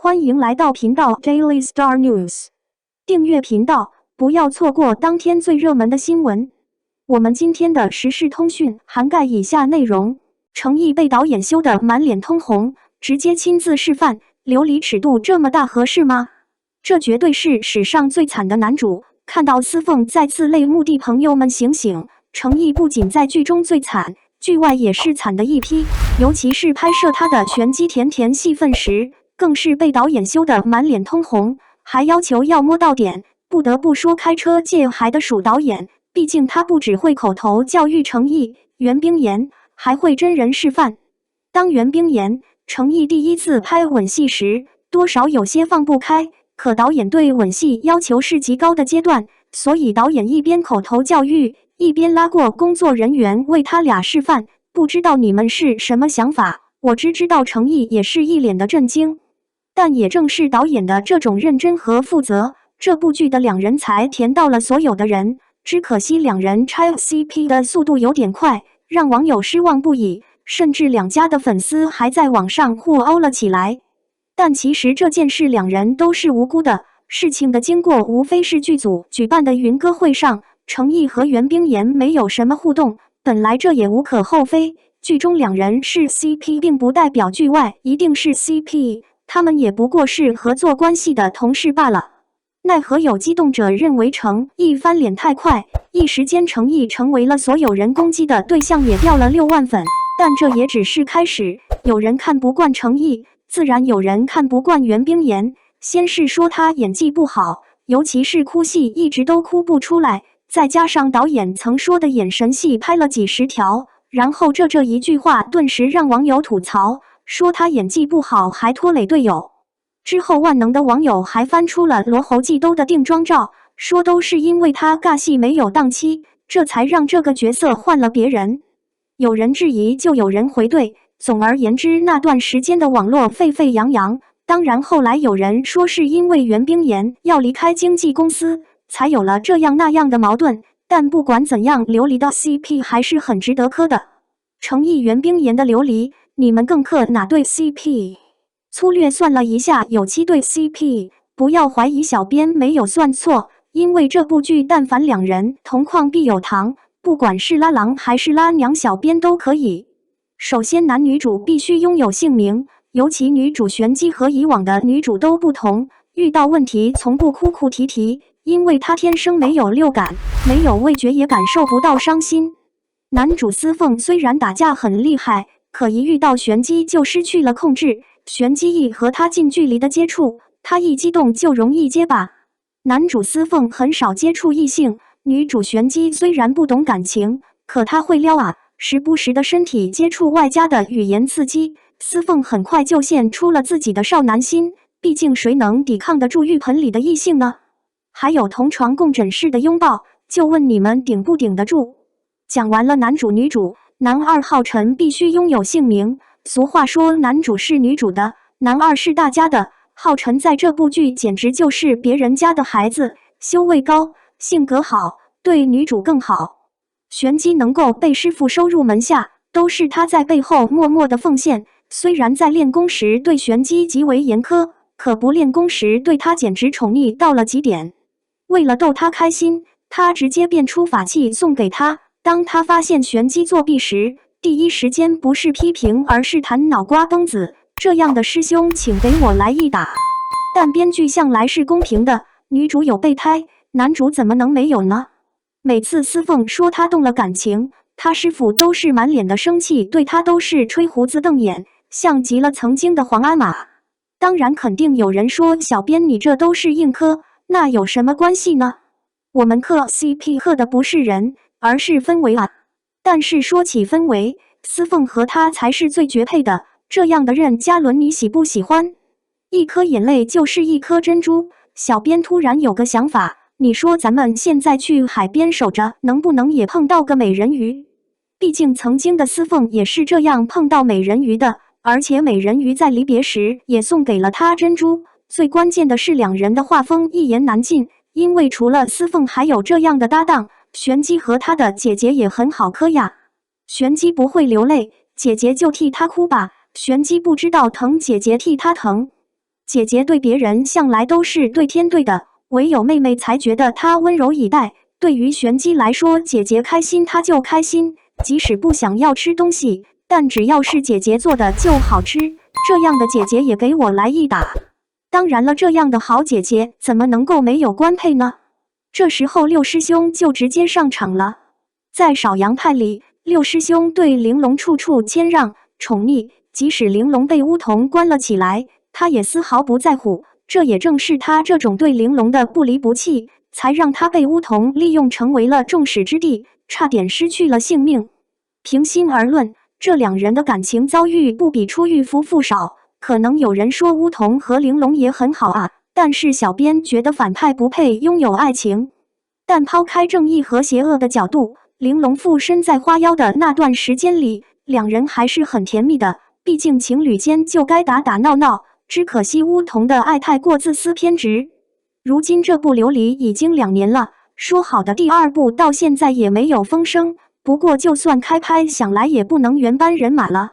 欢迎来到频道 Daily Star News， 订阅频道，不要错过当天最热门的新闻。我们今天的时事通讯涵盖以下内容：程毅被导演羞得满脸通红，直接亲自示范，琉璃尺度这么大合适吗？这绝对是史上最惨的男主。看到司凤再次泪目的朋友们醒醒，程毅不仅在剧中最惨，剧外也是惨的一批，尤其是拍摄他的玄机甜甜戏份时，更是被导演羞得满脸通红，还要求要摸到点。不得不说开车界还得数导演，毕竟他不只会口头教育程毅、袁冰妍，还会真人示范。当袁冰妍、程毅第一次拍吻戏时，多少有些放不开，可导演对吻戏要求是极高的阶段，所以导演一边口头教育，一边拉过工作人员为他俩示范。不知道你们是什么想法？我只知道程毅也是一脸的震惊。但也正是导演的这种认真和负责，这部剧的两人才甜到了所有的人。只可惜两人拆 CP 的速度有点快，让网友失望不已，甚至两家的粉丝还在网上互殴了起来。但其实这件事两人都是无辜的，事情的经过无非是剧组举办的云歌会上，程毅和袁冰妍没有什么互动，本来这也无可厚非。剧中两人是 CP 并不代表剧外一定是 CP， 他们也不过是合作关系的同事罢了。奈何有激动者认为程毅翻脸太快，一时间程毅成为了所有人攻击的对象，也掉了6万粉。但这也只是开始，有人看不惯程毅，自然有人看不惯袁冰妍。先是说他演技不好，尤其是哭戏一直都哭不出来，再加上导演曾说的眼神戏拍了几十条，然后这一句话顿时让网友吐槽，说他演技不好还拖累队友。之后万能的网友还翻出了罗侯季兜的定妆照，说都是因为他尬戏没有档期，这才让这个角色换了别人。有人质疑就有人回怼，总而言之那段时间的网络沸沸扬扬。当然后来有人说是因为袁冰妍要离开经纪公司，才有了这样那样的矛盾。但不管怎样，琉璃的 CP 还是很值得磕的。程毅袁冰妍的琉璃，你们更磕哪对 CP？ 粗略算了一下，有7对 CP。不要怀疑小编没有算错，因为这部剧但凡两人同框必有糖，不管是拉郎还是拉娘，小编都可以。首先男女主必须拥有姓名，尤其女主玄机和以往的女主都不同，遇到问题从不哭哭啼啼，因为她天生没有六感，没有味觉，也感受不到伤心。男主司凤虽然打架很厉害，可一遇到玄机就失去了控制，玄机一和他近距离的接触，他一激动就容易结巴。男主司凤很少接触异性，女主玄机虽然不懂感情，可她会撩啊，时不时的身体接触外加的语言刺激，司凤很快就现出了自己的少男心，毕竟谁能抵抗得住浴盆里的异性呢？还有同床共枕式的拥抱，就问你们顶不顶得住？讲完了男主女主，男二浩辰必须拥有姓名。俗话说男主是女主的，男二是大家的。浩辰在这部剧简直就是别人家的孩子，修为高，性格好，对女主更好。玄机能够被师傅收入门下，都是他在背后默默的奉献。虽然在练功时对玄机极为严苛，可不练功时对他简直宠溺到了极点。为了逗他开心，他直接变出法器送给他。当他发现玄机作弊时，第一时间不是批评，而是弹脑瓜崩子。这样的师兄请给我来一打。但编剧向来是公平的，女主有备胎，男主怎么能没有呢？每次司凤说他动了感情，他师傅都是满脸的生气，对他都是吹胡子瞪眼，像极了曾经的皇阿玛。当然肯定有人说小编你这都是硬磕，那有什么关系呢？我们磕 CP 磕的不是人，而是氛围啊。但是说起氛围，司凤和他才是最绝配的，这样的任嘉伦你喜不喜欢？一颗眼泪就是一颗珍珠。小编突然有个想法，你说咱们现在去海边守着，能不能也碰到个美人鱼？毕竟曾经的司凤也是这样碰到美人鱼的，而且美人鱼在离别时也送给了他珍珠。最关键的是两人的画风一言难尽，因为除了司凤还有这样的搭档，玄机和他的姐姐也很好磕呀。玄机不会流泪，姐姐就替他哭吧，玄机不知道疼，姐姐替他疼。姐姐对别人向来都是对天对的，唯有妹妹才觉得她温柔以待。对于玄机来说，姐姐开心她就开心，即使不想要吃东西，但只要是姐姐做的就好吃。这样的姐姐也给我来一打。当然了，这样的好姐姐怎么能够没有官配呢？这时候六师兄就直接上场了。在少阳派里，六师兄对玲珑处处谦让宠溺，即使玲珑被巫童关了起来，他也丝毫不在乎。这也正是他这种对玲珑的不离不弃，才让他被巫童利用成为了众矢之的，差点失去了性命。平心而论，这两人的感情遭遇不比出狱夫妇少。可能有人说巫童和玲珑也很好啊，但是小编觉得反派不配拥有爱情。但抛开正义和邪恶的角度，玲珑附身在花妖的那段时间里，两人还是很甜蜜的。毕竟情侣间就该打打闹闹，只可惜巫童的爱太过自私偏执。如今这部琉璃已经2年了，说好的第2部到现在也没有风声。不过就算开拍，想来也不能原班人马了。